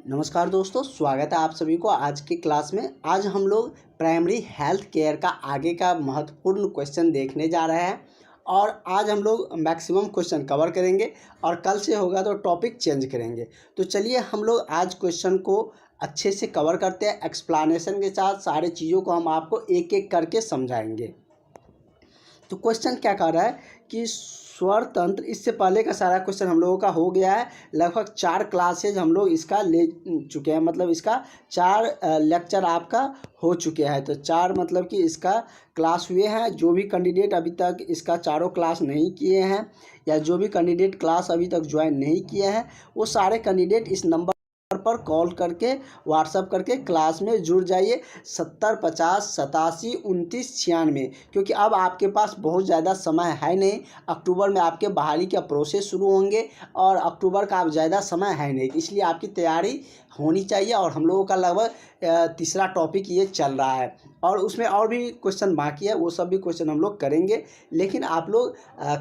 नमस्कार दोस्तों, स्वागत है आप सभी को आज की क्लास में। आज हम लोग प्राइमरी हेल्थ केयर का आगे का महत्वपूर्ण क्वेश्चन देखने जा रहे हैं और आज हम लोग मैक्सिमम क्वेश्चन कवर करेंगे और कल से होगा तो टॉपिक चेंज करेंगे। तो चलिए हम लोग आज क्वेश्चन को अच्छे से कवर करते हैं। एक्सप्लेनेशन के साथ सारी चीज़ों को हम आपको एक एक करके समझाएंगे। तो क्वेश्चन क्या कह रहा है कि स्वर तंत्र, इससे पहले का सारा क्वेश्चन हम लोगों का हो गया है। लगभग 4 क्लासेज हम लोग इसका ले चुके हैं, मतलब इसका 4 लेक्चर आपका हो चुके हैं। तो 4 मतलब कि इसका क्लास हुए हैं। जो भी कैंडिडेट अभी तक इसका चारों क्लास नहीं किए हैं या जो भी कैंडिडेट क्लास अभी तक ज्वाइन नहीं किए हैं, वो सारे कैंडिडेट इस नंबर पर कॉल करके व्हाट्सअप करके क्लास में जुड़ जाइए 70 50 87 29 96, क्योंकि अब आपके पास बहुत ज़्यादा समय है नहीं। अक्टूबर में आपके बहाली का प्रोसेस शुरू होंगे और अक्टूबर का अब ज़्यादा समय है नहीं, इसलिए आपकी तैयारी होनी चाहिए। और हम लोगों का लगभग तीसरा टॉपिक ये चल रहा है और उसमें और भी क्वेश्चन बाकी है, वो सब भी क्वेश्चन हम लोग करेंगे। लेकिन आप लोग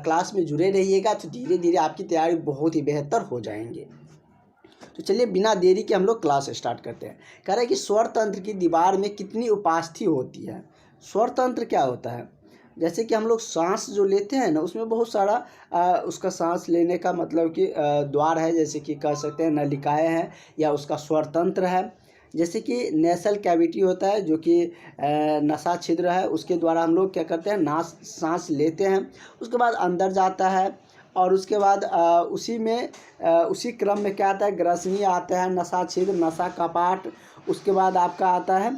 क्लास में जुड़े रहिएगा तो धीरे धीरे आपकी तैयारी बहुत ही बेहतर हो जाएंगे। तो चलिए बिना देरी के हम लोग क्लास स्टार्ट करते हैं। कह रहे हैं कि स्वर तंत्र की दीवार में कितनी उपास्थि होती है। स्वर तंत्र क्या होता है? जैसे कि हम लोग सांस जो लेते हैं ना, उसमें बहुत सारा उसका सांस लेने का मतलब कि द्वार है, जैसे कि कह सकते हैं नलिकाएं हैं या उसका स्वर तंत्र है। जैसे कि नेसल कैविटी होता है जो कि नसा छिद्र है, उसके द्वारा हम लोग क्या करते हैं, सांस लेते हैं। उसके बाद अंदर जाता है और उसके बाद उसी क्रम में क्या आता है, ग्रसनी आता है, नसा छिद्र, नसा कपाट। उसके बाद आपका आता है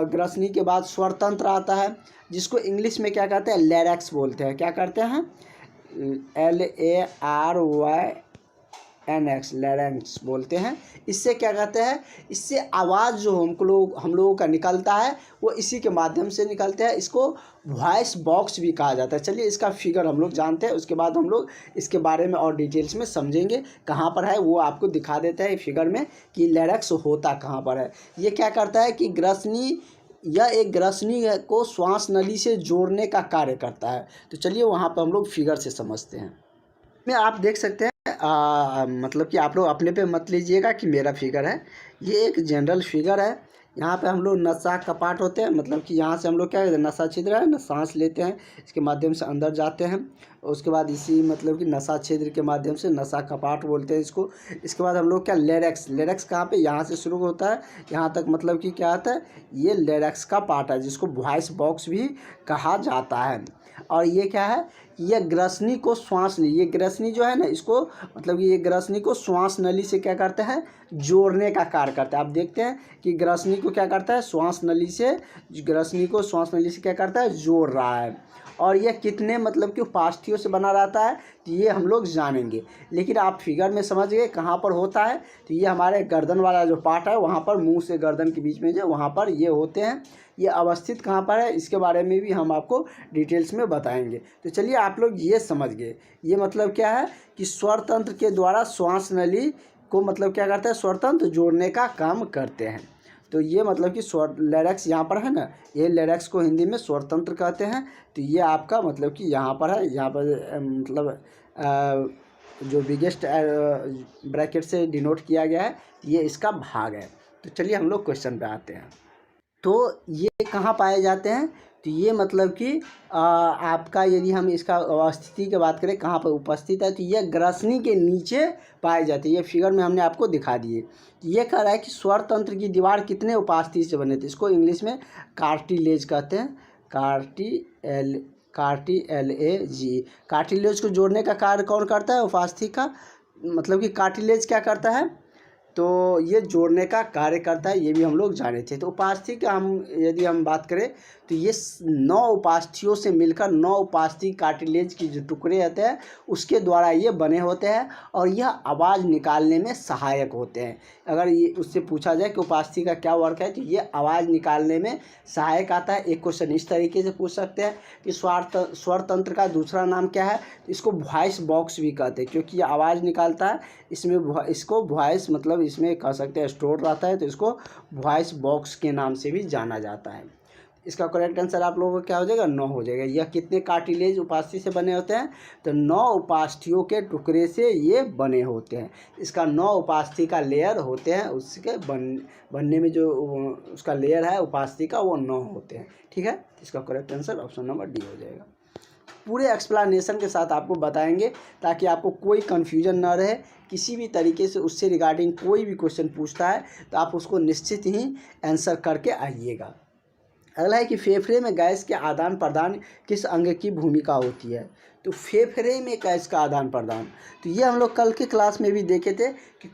ग्रसनी के बाद स्वर तंत्र आता है, जिसको इंग्लिश में क्या कहते हैं, लैरिक्स बोलते हैं। क्या करते हैं, LARYNX, लैरिंक्स बोलते हैं। इससे क्या कहते हैं, इससे आवाज़ जो हम लोगों का निकलता है वो इसी के माध्यम से निकलते हैं। इसको वॉइस बॉक्स भी कहा जाता है। चलिए इसका फिगर हम लोग जानते हैं, उसके बाद हम लोग इसके बारे में और डिटेल्स में समझेंगे। कहाँ पर है वो आपको दिखा देता है फिगर में कि लैरिक्स होता कहाँ पर है। ये क्या करता है कि ग्रसनी या एक ग्रसनी को श्वास नली से जोड़ने का कार्य करता है। तो चलिए वहाँ पर हम लोग फिगर से समझते हैं। में आप देख सकते हैं, मतलब कि आप लोग अपने पे मत लीजिएगा कि मेरा फिगर है, ये एक जनरल फिगर है। यहाँ पे हम लोग नसा कपाट होते हैं, मतलब कि यहाँ से हम लोग क्या करते हैं, नसा छिद्र है ना, सांस लेते हैं, इसके माध्यम से अंदर जाते हैं। उसके बाद इसी मतलब कि नसा छिद्र के माध्यम से नसा कपाट बोलते हैं इसको। इसके बाद हम लोग क्या, लेरेक्स कहाँ पे, यहाँ से शुरू होता है यहाँ तक, मतलब कि क्या आता है, ये लेरेक्स का पार्ट है, जिसको वॉइस बॉक्स भी कहा जाता है। और ये क्या है, ये ग्रसनी को श्वास नली, ये ग्रसनी जो है ना, इसको मतलब ये ग्रसनी को श्वास नली से क्या करते हैं, जोड़ने का कार्य करता है। आप देखते हैं कि ग्रसनी को क्या करता है, ग्रसनी को श्वास नली से क्या करता है, जोड़ रहा है। और यह कितने मतलब कि उपास्थियों से बना रहता है, तो ये हम लोग जानेंगे। लेकिन आप फिगर में समझ गए कहाँ पर होता है। तो ये हमारे गर्दन वाला जो पार्ट है, वहाँ पर मुंह से गर्दन के बीच में जो वहाँ पर ये होते हैं। ये अवस्थित कहाँ पर है, इसके बारे में भी हम आपको डिटेल्स में बताएंगे। तो चलिए आप लोग ये समझ गए, ये मतलब क्या है कि स्वर तंत्र के द्वारा श्वास नली को मतलब क्या करता है, स्वर तंत्र जोड़ने का काम करते हैं। तो ये मतलब कि स्वर लैरिक्स यहाँ पर है ना, ये लैरिक्स को हिंदी में स्वर तंत्र कहते हैं। तो ये आपका मतलब कि यहाँ पर है, यहाँ पर मतलब जो बिगेस्ट ब्रैकेट से डिनोट किया गया है, ये इसका भाग है। तो चलिए हम लोग क्वेश्चन पे आते हैं। तो ये कहाँ पाए जाते हैं, तो ये मतलब कि आपका यदि हम इसका स्थिति की बात करें कहाँ पर उपस्थित है, तो ये ग्रसनी के नीचे पाए जाते हैं। ये फिगर में हमने आपको दिखा दिए। तो ये कह रहा है कि स्वर तंत्र की दीवार कितने उपास्थि से बने थे। इसको इंग्लिश में कार्टिलेज कहते हैं, कार्टिलेज को जोड़ने का कार्य कौन करता है, उपास्थि का। मतलब कि कार्टिलेज क्या करता है, तो ये जोड़ने का कार्य करता है, ये भी हम लोग जाने थे। तो उपास्थि का यदि हम बात करें तो ये 9 उपास्थियों से मिलकर 9 उपास्थि कार्टिलेज की जो टुकड़े होते हैं उसके द्वारा ये बने होते हैं और यह आवाज़ निकालने में सहायक होते हैं। अगर ये उससे पूछा जाए कि उपास्थि का क्या वर्क है, तो ये आवाज़ निकालने में सहायक आता है। एक क्वेश्चन इस तरीके से पूछ सकते हैं कि स्वर तंत्र का दूसरा नाम क्या है, इसको वॉइस बॉक्स भी कहते हैं, क्योंकि ये आवाज़ निकालता है। इसको वॉइस मतलब इसमें कह सकते हैं स्टोर रहता है, तो इसको वॉइस बॉक्स के नाम से भी जाना जाता है। इसका करेक्ट आंसर आप लोगों का क्या हो जाएगा, 9 हो जाएगा। यह कितने कार्टिलेज उपास्थि से बने होते हैं, तो 9 उपास्थियों के टुकड़े से ये बने होते हैं। इसका 9 उपास्थि का लेयर होते हैं, उसके बनने में जो उसका लेयर है उपास्थि का वो 9 होते हैं। ठीक है, इसका correct answer option number D हो जाएगा। पूरे एक्सप्लेनेशन के साथ आपको बताएंगे ताकि आपको कोई कन्फ्यूजन ना रहे। किसी भी तरीके से उससे रिगार्डिंग कोई भी क्वेश्चन पूछता है तो आप उसको निश्चित ही आंसर करके आइएगा। अगला है कि फेफड़े में गैस के आदान प्रदान किस अंग की भूमिका होती है। तो फेफड़े में गैस का आदान प्रदान, तो ये हम लोग कल के क्लास में भी देखे थे कि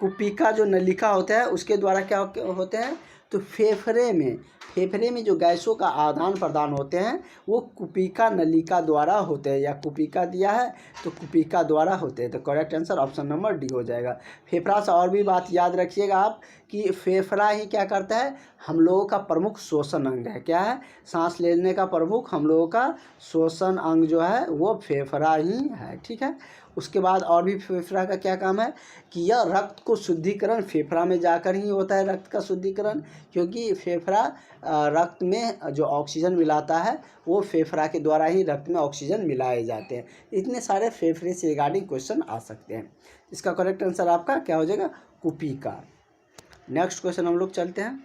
कुपिका जो नलिका होता है उसके द्वारा क्या होते हैं, तो फेफड़े में जो गैसों का आदान प्रदान होते हैं वो कुपिका नलिका द्वारा होते हैं, या कुपिका दिया है तो कुपिका द्वारा होते हैं। तो correct answer option number D हो जाएगा। फेफड़ा से और भी बात याद रखिएगा आप कि फेफड़ा ही क्या करता है, हम लोगों का प्रमुख श्वसन अंग है। क्या है, सांस लेने का प्रमुख हम लोगों का श्वसन अंग जो है वो फेफड़ा ही है। ठीक है, उसके बाद और भी फेफड़ा का क्या काम है कि यह रक्त को शुद्धिकरण फेफड़ा में जाकर ही होता है, रक्त का शुद्धिकरण, क्योंकि फेफड़ा रक्त में जो ऑक्सीजन मिलाता है वो फेफड़ा के द्वारा ही रक्त में ऑक्सीजन मिलाए जाते हैं। इतने सारे फेफड़े से रिगार्डिंग क्वेश्चन आ सकते हैं। इसका करेक्ट आंसर आपका क्या हो जाएगा, कुपिका। नेक्स्ट क्वेश्चन हम लोग चलते हैं।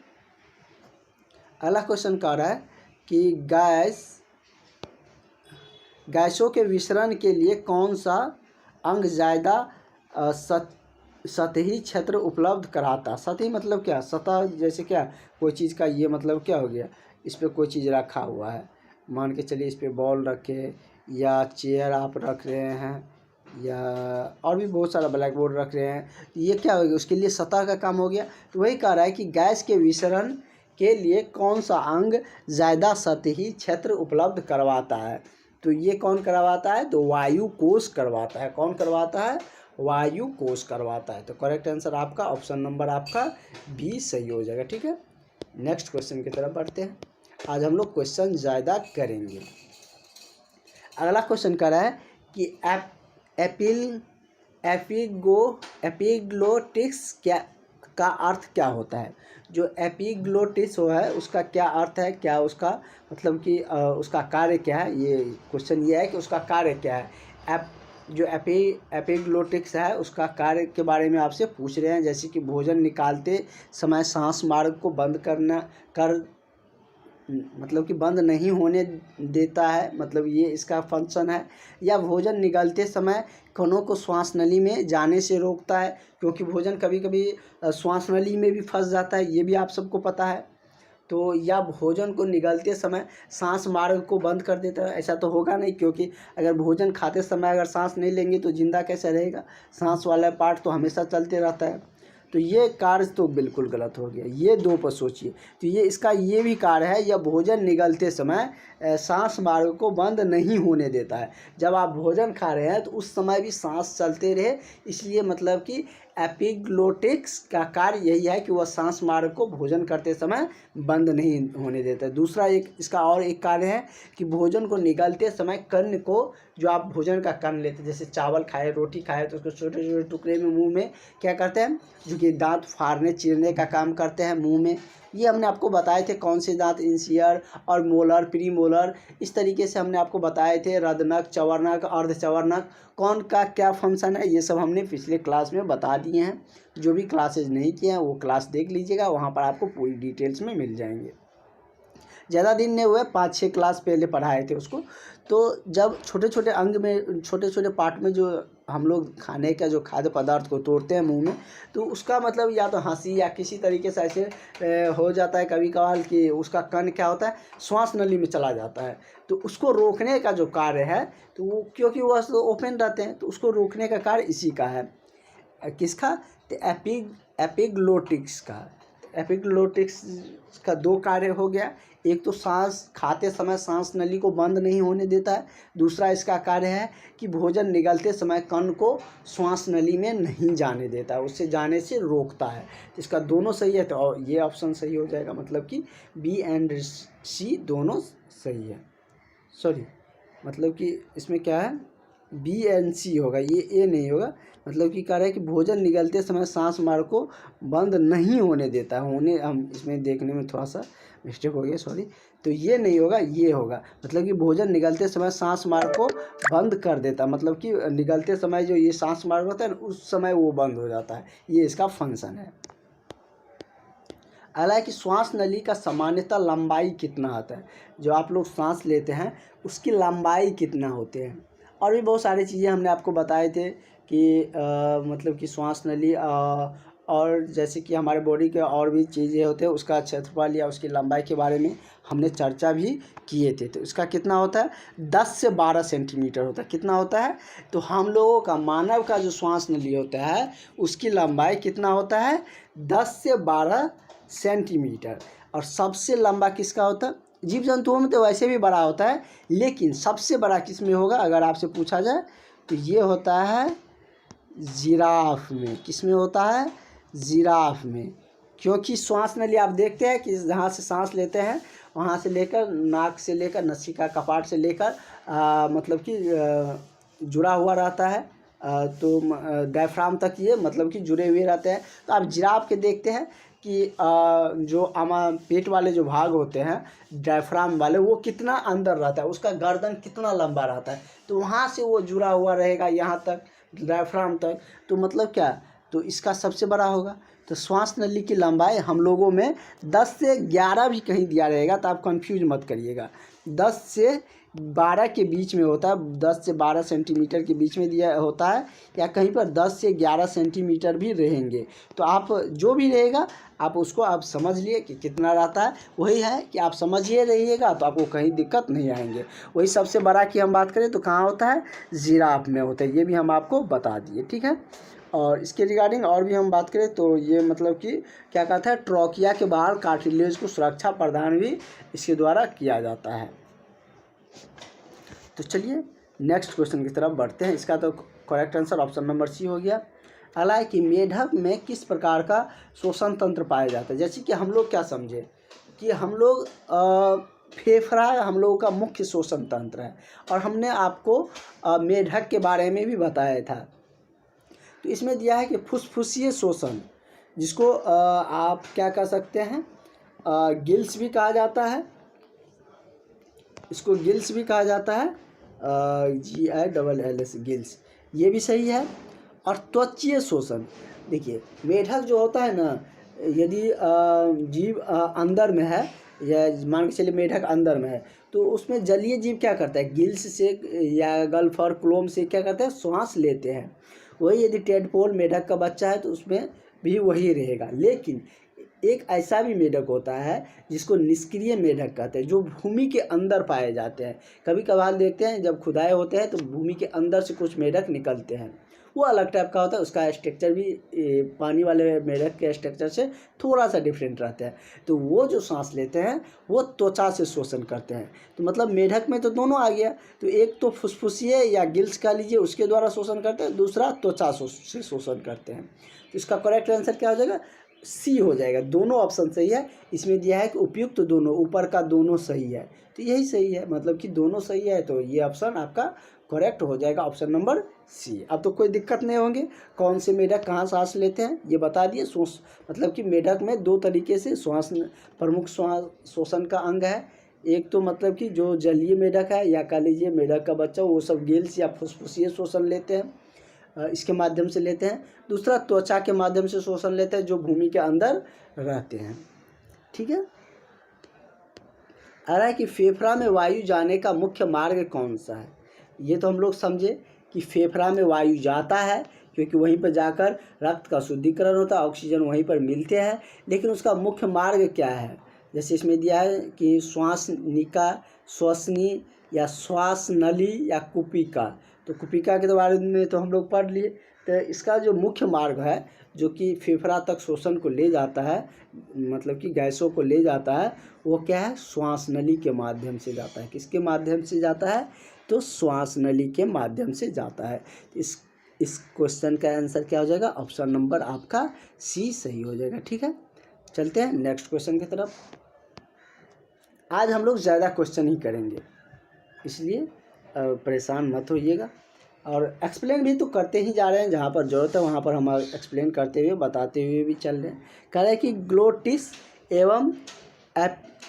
अगला क्वेश्चन कह रहा है कि गैसों के विसरण के लिए कौन सा अंग ज़्यादा सतही क्षेत्र उपलब्ध कराता। सतही मतलब क्या, सतह जैसे क्या, कोई चीज़ का ये मतलब क्या हो गया, इस पर कोई चीज़ रखा हुआ है, मान के चलिए इस पर बॉल रखे, या चेयर आप रख रहे हैं, या और भी बहुत सारा ब्लैक बोर्ड रख रहे हैं, ये क्या हो गया, उसके लिए सतह का काम हो गया। तो वही कह रहा है कि गैस के विसरण के लिए कौन सा अंग ज़्यादा सतही क्षेत्र उपलब्ध करवाता है। तो ये कौन करवाता है, तो वायु कोश करवाता है। कौन करवाता है, वायु कोश करवाता है। तो करेक्ट आंसर आपका ऑप्शन नंबर आपका बी सही हो जाएगा। ठीक है, नेक्स्ट क्वेश्चन की तरफ बढ़ते हैं। आज हम लोग क्वेश्चन ज़्यादा करेंगे। अगला क्वेश्चन कर रहा है कि एपिग्लोटिक्स का अर्थ क्या होता है। जो एपिग्लोटिस है उसका क्या अर्थ है, क्या उसका मतलब कि उसका कार्य क्या है। ये क्वेश्चन ये है कि उसका कार्य क्या है। जो एपिग्लोटिक्स है उसका कार्य के बारे में आपसे पूछ रहे हैं, जैसे कि भोजन निकालते समय सांस मार्ग को बंद मतलब कि बंद नहीं होने देता है, मतलब ये इसका फंक्शन है। या भोजन निगलते समय कणों को श्वास नली में जाने से रोकता है, क्योंकि भोजन कभी कभी श्वास नली में भी फंस जाता है, ये भी आप सबको पता है। तो या भोजन को निगलते समय सांस मार्ग को बंद कर देता है, ऐसा तो होगा नहीं, क्योंकि अगर भोजन खाते समय अगर सांस नहीं लेंगे तो जिंदा कैसे रहेगा, सांस वाला पार्ट तो हमेशा चलते रहता है। तो ये कार्य तो बिल्कुल गलत हो गया, ये दो पर सोचिए। तो ये इसका ये भी कार्य है, यह भोजन निगलते समय सांस मार्ग को बंद नहीं होने देता है। जब आप भोजन खा रहे हैं तो उस समय भी सांस चलते रहे, इसलिए मतलब कि एपिग्लोटिक्स का कार्य यही है कि वह सांस मार्ग को भोजन करते समय बंद नहीं होने देता है। दूसरा एक इसका और एक कार्य है कि भोजन को निगलते समय कर्ण को, जो आप भोजन का कर्ण लेते हैं, जैसे चावल खाए, रोटी खाए, तो उसको छोटे छोटे टुकड़े में मुंह में क्या करते हैं, जो कि दांत फाड़ने चीरने का काम करते हैं मुंह में। ये हमने आपको बताए थे कौन से दांत, इंसियर और मोलर, प्री मोलर, इस तरीके से हमने आपको बताए थे। रदनक, चवर्नक, अर्धचवर्नक, कौन का क्या फंक्शन है, ये सब हमने पिछले क्लास में बता दिए हैं। जो भी क्लासेज नहीं किए हैं वो क्लास देख लीजिएगा, वहाँ पर आपको पूरी डिटेल्स में मिल जाएंगे। ज़्यादा दिन नहीं हुए, 5-6 क्लास पहले पढ़ाए थे उसको। तो जब छोटे छोटे अंग में, छोटे छोटे पार्ट में जो हम लोग खाने का जो खाद्य पदार्थ को तोड़ते हैं मुंह में, तो उसका मतलब या तो हंसी या किसी तरीके से ऐसे हो जाता है कभी कभार कि उसका कण क्या होता है, श्वास नली में चला जाता है। तो उसको रोकने का जो कार्य है, तो वो क्योंकि वह तो ओपन रहते हैं, तो उसको रोकने का कार्य इसी का है। किसका, तो एपिग्लोटिक्स का। एपिग्लोटिक्स का 2 कार्य हो गया, एक तो सांस खाते समय सांस नली को बंद नहीं होने देता है, दूसरा इसका कार्य है कि भोजन निगलते समय कण को श्वास नली में नहीं जाने देता है, उससे जाने से रोकता है। इसका दोनों सही है, तो ये ऑप्शन सही हो जाएगा, मतलब कि बी एंड सी दोनों सही है। सॉरी, मतलब कि इसमें क्या है, बी एंड सी होगा, ये ए नहीं होगा। मतलब कि कह रहा है कि भोजन निगलते समय सांस मार्ग को बंद नहीं होने देता है, होने हम इसमें देखने में थोड़ा सा मिस्टेक हो गया, सॉरी। तो ये नहीं होगा, ये होगा, मतलब कि भोजन निगलते समय सांस मार्ग को बंद कर देता है, मतलब कि निगलते समय जो ये सांस मार्ग होता है उस समय वो बंद हो जाता है, ये इसका फंक्शन है। अगला कि श्वास नली का सामान्यतः लंबाई कितना होता है, जो आप लोग सांस लेते हैं उसकी लंबाई कितना होते हैं। और भी बहुत सारी चीज़ें हमने आपको बताए थे कि मतलब कि श्वास नली और जैसे कि हमारे बॉडी के और भी चीज़ें होते हैं उसका क्षेत्रफल या उसकी लंबाई के बारे में हमने चर्चा भी किए थे। तो इसका कितना होता है, 10 से 12 सेंटीमीटर होता है। कितना होता है, तो हम लोगों का मानव का जो श्वास नली होता है उसकी लंबाई कितना होता है, 10 से 12 सेंटीमीटर। और सबसे लंबा किसका होता है, जीव जंतुओं में तो वैसे भी बड़ा होता है, लेकिन सबसे बड़ा किस में होगा अगर आपसे पूछा जाए तो ये होता है जिराफ में। किस में होता है, जिराफ में। क्योंकि श्वास नली आप देखते हैं कि जहाँ से सांस लेते हैं वहाँ से लेकर नाक से लेकर नसिका कपाट से लेकर मतलब कि जुड़ा हुआ रहता है, तो डायफ्राम तक ये मतलब कि जुड़े हुए रहते हैं। तो आप जिराफ के देखते हैं कि जो पेट वाले जो भाग होते हैं डायफ्राम वाले, वो कितना अंदर रहता है, उसका गर्दन कितना लंबा रहता है, तो वहाँ से वो जुड़ा हुआ रहेगा यहाँ तक, डायफ्राम तक। तो मतलब क्या, तो इसका सबसे बड़ा होगा। तो श्वास नली की लंबाई हम लोगों में 10 से 11 भी कहीं दिया रहेगा, तो आप कंफ्यूज मत करिएगा, 10 से 12 के बीच में होता है, 10 से 12 सेंटीमीटर के बीच में दिया होता है, या कहीं पर 10 से 11 सेंटीमीटर भी रहेंगे। तो आप जो भी रहेगा आप उसको आप समझ लिए कि कितना रहता है, वही है कि आप समझिए रहिएगा तो आपको कहीं दिक्कत नहीं आएंगे। वही सबसे बड़ा की हम बात करें तो कहाँ होता है, जिराफ में होता है, ये भी हम आपको बता दिए, ठीक है। और इसके रिगार्डिंग और भी हम बात करें तो ये मतलब कि क्या कहता है, ट्रोकिया के बाहर कार्टिलेज को सुरक्षा प्रदान भी इसके द्वारा किया जाता है। तो चलिए नेक्स्ट क्वेश्चन की तरफ बढ़ते हैं। इसका तो correct answer option number C हो गया। अगला है कि मेढक में किस प्रकार का शोषण तंत्र पाया जाता है। जैसे कि हम लोग क्या समझे कि हम लोग फेफड़ा हम लोगों का मुख्य शोषण तंत्र है, और हमने आपको मेढक के बारे में भी बताया था। तो इसमें दिया है कि फुसफुसीय शोषण, जिसको आप क्या कह सकते हैं, गिल्स भी कहा जाता है, इसको गिल्स भी कहा जाता है, GILLS गिल्स, ये भी सही है। और त्वचीय शोषण, देखिए मेढक जो होता है ना, यदि जीव अंदर में है, या मान के चलिए मेढक अंदर में है, तो उसमें जलीय जीव क्या करता है, गिल्स से या गल्फ और क्लोम से क्या करते हैं, श्वास लेते हैं। वही यदि टेडपोल मेढक का बच्चा है तो उसमें भी वही रहेगा। लेकिन एक ऐसा भी मेढक होता है जिसको निष्क्रिय मेढक कहते हैं, जो भूमि के अंदर पाए जाते हैं। कभी कभार देखते हैं जब खुदाई होते हैं तो भूमि के अंदर से कुछ मेढक निकलते हैं, वो अलग टाइप का होता है, उसका स्ट्रक्चर भी पानी वाले मेढक के स्ट्रक्चर से थोड़ा सा डिफरेंट रहता है। तो वो जो सांस लेते हैं वो त्वचा से शोषण करते हैं। तो मतलब मेढक में तो दोनों आ गया, तो एक तो फुसफुसिए या गिल्स कह लीजिए उसके द्वारा शोषण करते हैं, दूसरा त्वचा से शोषण करते हैं। तो इसका करेक्ट आंसर क्या हो जाएगा, सी हो जाएगा। दोनों ऑप्शन सही है। इसमें दिया है कि उपयुक्त तो दोनों, ऊपर का दोनों सही है, तो यही सही है, मतलब कि दोनों सही है, तो ये ऑप्शन आपका करेक्ट हो जाएगा, ऑप्शन नंबर सी। अब तो कोई दिक्कत नहीं होंगे, कौन से मेढक कहाँ सांस लेते हैं ये बता दिए। मतलब कि मेढक में दो तरीके से श्वास प्रमुख श्वास शोषण का अंग है। एक तो मतलब कि जो जलीय मेढक है या कह लीजिए मेढक का बच्चा, वो सब गिल्स या फुसफुसीय शोषण लेते हैं, इसके माध्यम से लेते हैं। दूसरा त्वचा के माध्यम से शोषण लेते हैं, जो भूमि के अंदर रहते हैं, ठीक है। आ रहा है कि फेफड़ा में वायु जाने का मुख्य मार्ग कौन सा है। ये तो हम लोग समझे कि फेफड़ा में वायु जाता है क्योंकि वहीं पर जाकर रक्त का शुद्धिकरण होता है, ऑक्सीजन वहीं पर मिलते हैं, लेकिन उसका मुख्य मार्ग क्या है। जैसे इसमें दिया है कि श्वासनिका, श्वसनी या श्वास नली या कुपिका। तो कुपिका के बारे में तो हम लोग पढ़ लिए। तो इसका जो मुख्य मार्ग है जो कि फेफड़ा तक शोषण को ले जाता है, मतलब कि गैसों को ले जाता है, वो क्या है, श्वास नली के माध्यम से जाता है। किसके माध्यम से जाता है, तो श्वास नली के माध्यम से जाता है। इस क्वेश्चन का आंसर क्या हो जाएगा, ऑप्शन नंबर आपका सी सही हो जाएगा, ठीक है। चलते हैं नेक्स्ट क्वेश्चन की तरफ। आज हम लोग ज़्यादा क्वेश्चन ही करेंगे, इसलिए परेशान मत होइएगा, और एक्सप्लेन भी तो करते ही जा रहे हैं, जहाँ पर ज़रूरत है वहाँ पर हम एक्सप्लेन करते हुए बताते हुए भी चल रहे हैं। कह रहे हैं कि ग्लोटिस एवं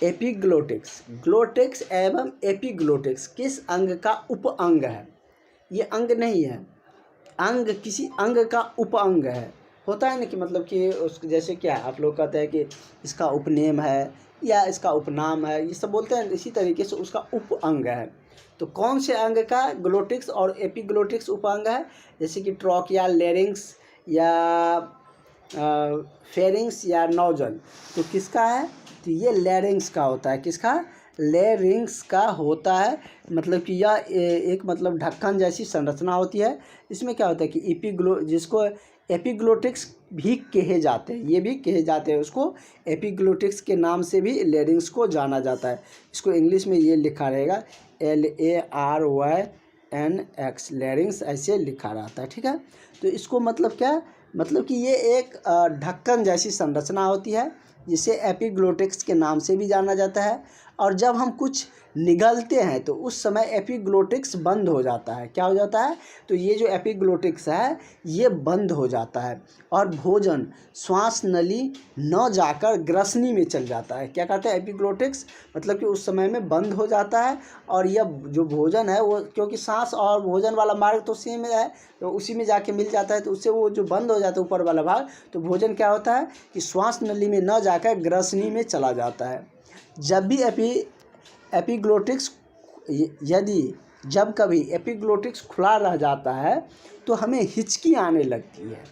एपिग्लोटिक्स, ग्लोटिक्स एवं एपिग्लोटिक्स किस अंग का उप अंग है? ये अंग नहीं है, अंग किसी अंग का उप अंग है। होता है ना कि मतलब कि उस जैसे क्या है, आप लोग कहते हैं कि इसका उपनेम है या इसका उपनाम है, ये सब बोलते हैं, इसी तरीके से उसका उप अंग है। तो कौन से अंग का ग्लोटिक्स और एपिग्लोटिक्स उप अंग है? जैसे कि ट्रॉकिया, लेरिंग्स या फेरिंग्स या नोजल। तो किसका है? तो ये लेरिंग्स का होता है। किसका? लेरिंग्स का होता है। मतलब कि यह एक मतलब ढक्कन जैसी संरचना होती है। इसमें क्या होता है कि जिसको एपिग्लोटिक्स भी कहे जाते हैं, ये भी कहे जाते हैं, उसको एपिग्लोटिक्स के नाम से भी लेरिंग्स को जाना जाता है। इसको इंग्लिश में ये लिखा रहेगा LARYNX, लेरिंग्स ऐसे लिखा रहता है। ठीक है, तो इसको मतलब क्या, मतलब कि ये एक ढक्कन जैसी संरचना होती है जिसे एपिग्लोटिक्स के नाम से भी जाना जाता है। और जब हम कुछ निगलते हैं तो उस समय एपिग्लोटिक्स बंद हो जाता है। क्या हो जाता है? तो ये जो एपिग्लोटिक्स है ये बंद हो जाता है और भोजन श्वास नली न जाकर ग्रसनी में चल जाता है। क्या कहते हैं? एपिग्लोटिक्स मतलब कि उस समय में बंद हो जाता है और यह जो भोजन है वो, क्योंकि सांस और भोजन वाला मार्ग तो सेम है, तो उसी में जाके मिल जाता है, तो उससे वो जो बंद हो जाता है ऊपर वाला भाग, तो भोजन क्या होता है कि श्वास नली में न जाकर ग्रसनी में चला जाता है। जब भी एपिग्लोटिक्स जब कभी एपिग्लोटिक्स खुला रह जाता है तो हमें हिचकी आने लगती है।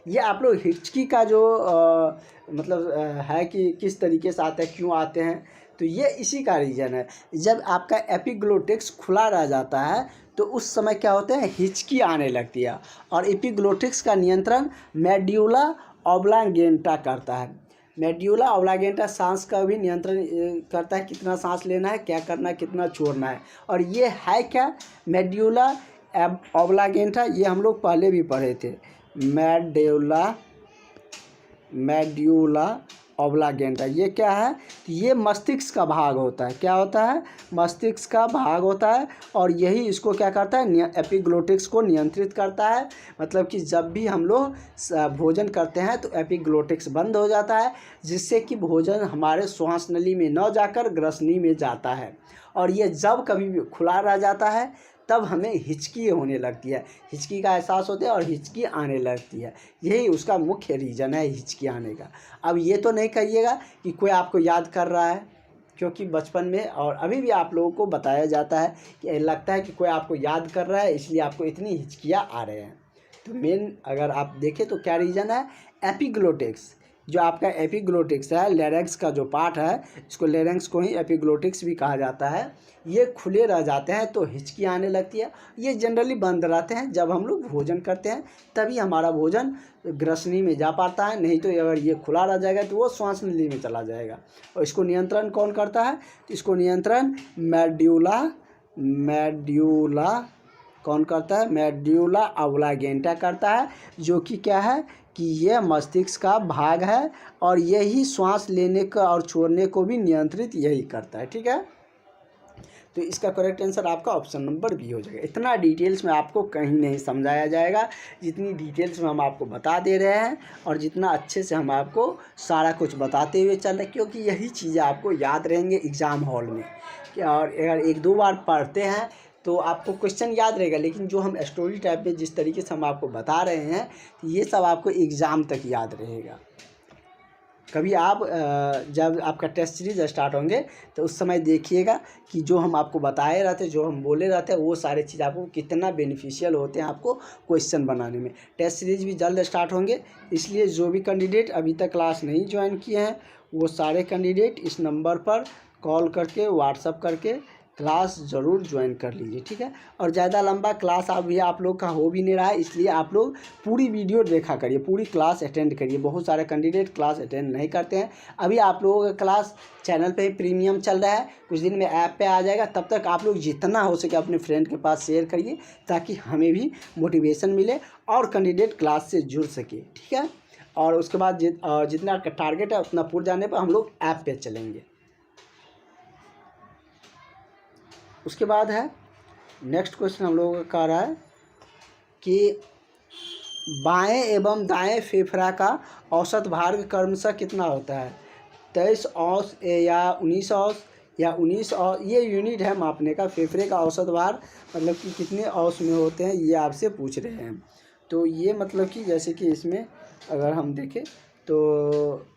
ये आप लोग हिचकी का जो मतलब है कि किस तरीके से आते हैं, क्यों आते हैं, तो ये इसी का रीज़न है। जब आपका एपिग्लोटिक्स खुला रह जाता है तो उस समय क्या होता है, हिचकी आने लगती है। और एपिग्लोटिक्स का नियंत्रण मेड्यूला ऑब्लांगेंटा करता है। मेड्यूला ऑब्लांगेंटा सांस का भी नियंत्रण करता है, कितना सांस लेना है, क्या करना है, कितना छोड़ना है। और ये है क्या, मेड्यूला ऑब्लांगेंटा, ये हम लोग पहले भी पढ़े थे। मेड्यूला ऑब्लांगेंटा ये क्या है? तो ये मस्तिष्क का भाग होता है। क्या होता है? मस्तिष्क का भाग होता है। और यही इसको क्या करता है, एपिग्लोटिक्स को नियंत्रित करता है। मतलब कि जब भी हम लोग भोजन करते हैं तो एपिग्लोटिक्स बंद हो जाता है, जिससे कि भोजन हमारे श्वास नली में न जाकर ग्रसनी में जाता है। और ये जब कभी भी खुला रह जाता है तब हमें हिचकी होने लगती है, हिचकी का एहसास होता है और हिचकी आने लगती है। यही उसका मुख्य रीज़न है हिचकी आने का। अब ये तो नहीं कहिएगा कि कोई आपको याद कर रहा है, क्योंकि बचपन में और अभी भी आप लोगों को बताया जाता है कि लगता है कि कोई आपको याद कर रहा है, इसलिए आपको इतनी हिचकियाँ आ रहे हैं। तो मेन अगर आप देखें तो क्या रीज़न है, एपिग्लोटिक्स। जो आपका एपिग्लोटिक्स है, लेरिंग्स का जो पार्ट है, इसको लेरिंग्स को ही एपिग्लोटिक्स भी कहा जाता है, ये खुले रह जाते हैं तो हिचकी आने लगती है। ये जनरली बंद रहते हैं जब हम लोग भोजन करते हैं, तभी हमारा भोजन ग्रसनी में जा पाता है। नहीं तो अगर ये खुला रह जाएगा तो वो श्वास नली में चला जाएगा। और इसको नियंत्रण कौन करता है? तो इसको नियंत्रण मेड्यूला कौन करता है? मेड्यूला ऑब्लांगेंटा करता है, जो कि क्या है कि यह मस्तिष्क का भाग है और यही श्वास लेने का और छोड़ने को भी नियंत्रित यही करता है। ठीक है, तो इसका करेक्ट आंसर आपका ऑप्शन नंबर बी हो जाएगा। इतना डिटेल्स में आपको कहीं नहीं समझाया जाएगा जितनी डिटेल्स में हम आपको बता दे रहे हैं, और जितना अच्छे से हम आपको सारा कुछ बताते हुए चल रहे हैं, क्योंकि यही चीज़ें आपको याद रहेंगे एग्ज़ाम हॉल में। और अगर एक दो बार पढ़ते हैं तो आपको क्वेश्चन याद रहेगा, लेकिन जो हम स्टोरी टाइप में जिस तरीके से हम आपको बता रहे हैं तो ये सब आपको एग्ज़ाम तक याद रहेगा। कभी आप जब आपका टेस्ट सीरीज स्टार्ट होंगे तो उस समय देखिएगा कि जो हम आपको बताए रहते, जो हम बोले रहते हैं, वो सारे चीज़ आपको कितना बेनिफिशियल होते हैं आपको क्वेश्चन बनाने में। टेस्ट सीरीज भी जल्द स्टार्ट होंगे, इसलिए जो भी कैंडिडेट अभी तक क्लास नहीं ज्वाइन किए हैं वो सारे कैंडिडेट इस नंबर पर कॉल करके, व्हाट्सअप करके क्लास ज़रूर ज्वाइन कर लीजिए। ठीक है, और ज़्यादा लंबा क्लास अभी आप लोग का हो भी नहीं रहा है, इसलिए आप लोग पूरी वीडियो देखा करिए, पूरी क्लास अटेंड करिए। बहुत सारे कैंडिडेट क्लास अटेंड नहीं करते हैं। अभी आप लोगों का क्लास चैनल पे ही प्रीमियम चल रहा है, कुछ दिन में ऐप पे आ जाएगा। तब तक आप लोग जितना हो सके अपने फ्रेंड के पास शेयर करिए, ताकि हमें भी मोटिवेशन मिले और कैंडिडेट क्लास से जुड़ सके। ठीक है, और उसके बाद जितना टारगेट है उतना पूरा जाने पर हम लोग ऐप पे चलेंगे। उसके बाद है नेक्स्ट क्वेश्चन हम लोगों का रहा है कि बाएं एवं दाएं फेफड़ा का औसत भार क्रमशः कितना होता है? 23 औंस या 19 औंस या 19 औंस, ये यूनिट है मापने का। फेफड़े का औसत भार मतलब कि कितने औंस में होते हैं, ये आपसे पूछ रहे हैं। तो ये मतलब कि जैसे कि इसमें अगर हम देखें तो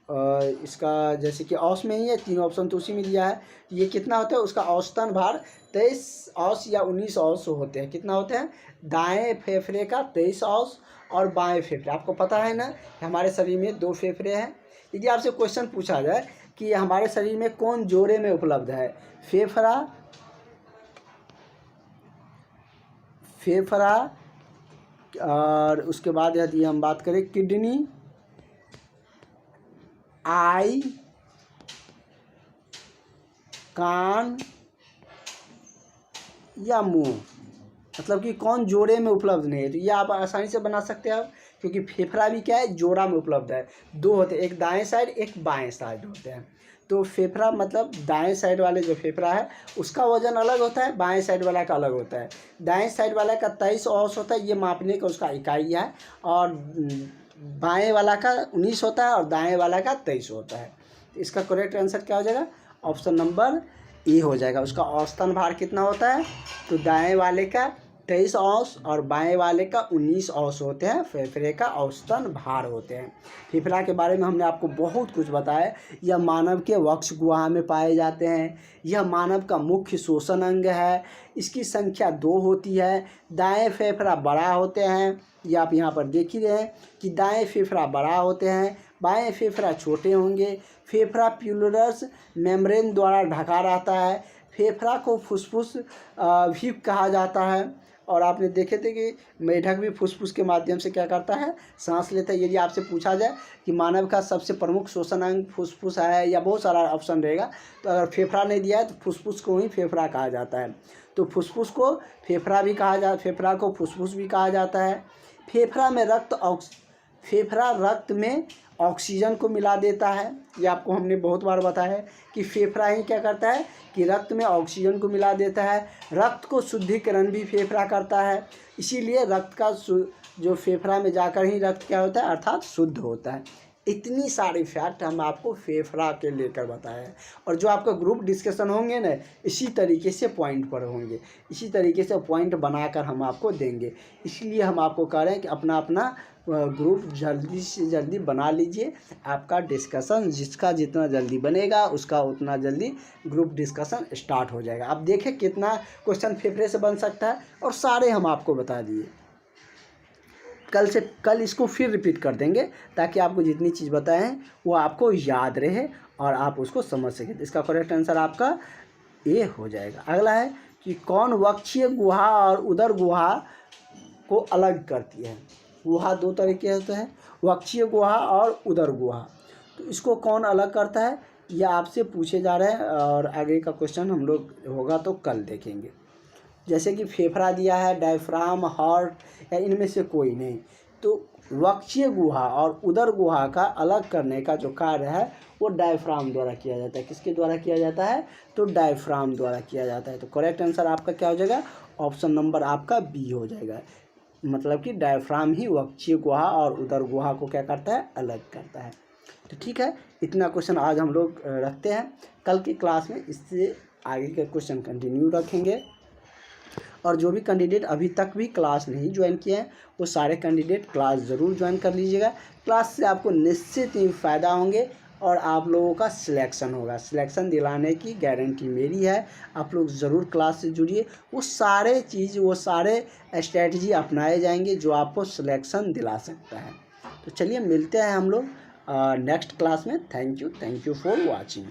इसका जैसे कि औंस में ही है, 3 ऑप्शन तो उसी में दिया है। ये कितना होता है, उसका औसतन भार 23 औंस या 19 औंस होते हैं। कितना होते हैं, दाएं फेफड़े का 23 औंस और बाएं फेफड़े। आपको पता है ना कि हमारे शरीर में 2 फेफड़े हैं। यदि आपसे क्वेश्चन पूछा जाए कि हमारे शरीर में कौन जोड़े में उपलब्ध है, फेफड़ा और उसके बाद यदि हम बात करें किडनी, आई, कान या मुंह, मतलब कि कौन जोड़े में उपलब्ध नहीं है, तो ये आप आसानी से बना सकते हैं। क्योंकि फेफड़ा भी क्या है, जोड़ा में उपलब्ध है। 2 होते हैं, एक दाएं साइड एक बाएं साइड होते हैं। तो फेफड़ा मतलब दाएं साइड वाले जो फेफड़ा है उसका वजन अलग होता है, बाएं साइड वाला का अलग होता है। दाएं साइड वाला का 23 औंस होता है, ये मापने का उसका इकाई है। और बाएं वाला का 19 होता है और दाएं वाला का 23 होता है। तो इसका करेक्ट आंसर क्या हो जाएगा, ऑप्शन नंबर ए हो जाएगा। उसका औसतन भार कितना होता है, तो दाएं वाले का 23 औंस और बाएं वाले का 19 औंस होते हैं, फेफड़े का औसतन भार होते हैं। फेफड़ा के बारे में हमने आपको बहुत कुछ बताया। यह मानव के वक्ष गुहा में पाए जाते हैं। यह मानव का मुख्य श्वसन अंग है। इसकी संख्या 2 होती है। दाएं फेफड़ा बड़ा होते हैं, ये आप यहाँ पर देख ही रहे हैं कि दाएं फेफड़ा बड़ा होते हैं, बाएं फेफड़ा छोटे होंगे। फेफड़ा प्यूलरस मेम्ब्रेन द्वारा ढका रहता है। फेफड़ा को फुसफुस भी कहा जाता है। और आपने देखे थे कि मेढक भी फुसफुस के माध्यम से क्या करता है, सांस लेता है। यदि आपसे पूछा जाए कि मानव का सबसे प्रमुख श्वसन अंग फुसफुस है या बहुत सारा ऑप्शन रहेगा, तो अगर फेफड़ा नहीं दिया है तो फुसफुस को ही फेफड़ा कहा जाता है। तो फुसफुस को फेफड़ा भी कहा जाता, फेफड़ा को फुसफुस भी कहा जाता है। फेफड़ा रक्त में ऑक्सीजन को मिला देता है। ये आपको हमने बहुत बार बताया है कि फेफड़ा ही क्या करता है कि रक्त में ऑक्सीजन को मिला देता है। रक्त को शुद्धिकरण भी फेफड़ा करता है। इसीलिए रक्त का जो फेफड़ा में जाकर ही रक्त क्या होता है, अर्थात शुद्ध होता है। इतनी सारी फैक्ट हम आपको फेफड़ा के लेकर बताए हैं। और जो आपका ग्रुप डिस्कशन होंगे ना, इसी तरीके से पॉइंट पर होंगे, इसी तरीके से पॉइंट बनाकर हम आपको देंगे। इसलिए हम आपको कह रहे हैं कि अपना अपना ग्रुप जल्दी से जल्दी बना लीजिए। आपका डिस्कशन जिसका जितना जल्दी बनेगा उसका उतना जल्दी ग्रुप डिस्कशन स्टार्ट हो जाएगा। आप देखें कितना क्वेश्चन फेफड़े से बन सकता है, और सारे हम आपको बता दिए। कल इसको फिर रिपीट कर देंगे ताकि आपको जितनी चीज़ बताए हैं वो आपको याद रहे और आप उसको समझ सकें। इसका करेक्ट आंसर आपका ए हो जाएगा। अगला है कि कौन वक्षीय गुहा और उदर गुहा को अलग करती है। गुहा 2 तरीके होते हैं, वक्षीय गुहा और उदर गुहा। तो इसको कौन अलग करता है, यह आपसे पूछे जा रहे हैं। और आगे का क्वेश्चन हम लोग होगा तो कल देखेंगे। जैसे कि फेफड़ा दिया है, डायफ्राम, हार्ट, या इनमें से कोई नहीं। तो वक्षीय गुहा और उदर गुहा का अलग करने का जो कार्य है वो डायफ्राम द्वारा किया जाता है। किसके द्वारा किया जाता है, तो डायफ्राम द्वारा किया जाता है। तो करेक्ट आंसर आपका क्या हो जाएगा, ऑप्शन नंबर आपका बी हो जाएगा। मतलब कि डायफ्राम ही वक्षीय गुहा और उदर गुहा को क्या करता है, अलग करता है। तो ठीक है, इतना क्वेश्चन आज हम लोग रखते हैं। कल की क्लास में इससे आगे के क्वेश्चन कंटिन्यू रखेंगे। और जो भी कैंडिडेट अभी तक भी क्लास नहीं ज्वाइन किए हैं वो सारे कैंडिडेट क्लास ज़रूर ज्वाइन कर लीजिएगा। क्लास से आपको निश्चित ही फ़ायदा होंगे और आप लोगों का सिलेक्शन होगा। सिलेक्शन दिलाने की गारंटी मेरी है। आप लोग ज़रूर क्लास से जुड़िए। वो सारे स्ट्रेटजी अपनाए जाएंगे जो आपको सिलेक्शन दिला सकता है। तो चलिए मिलते हैं हम लोग नेक्स्ट क्लास में। Thank you for watching.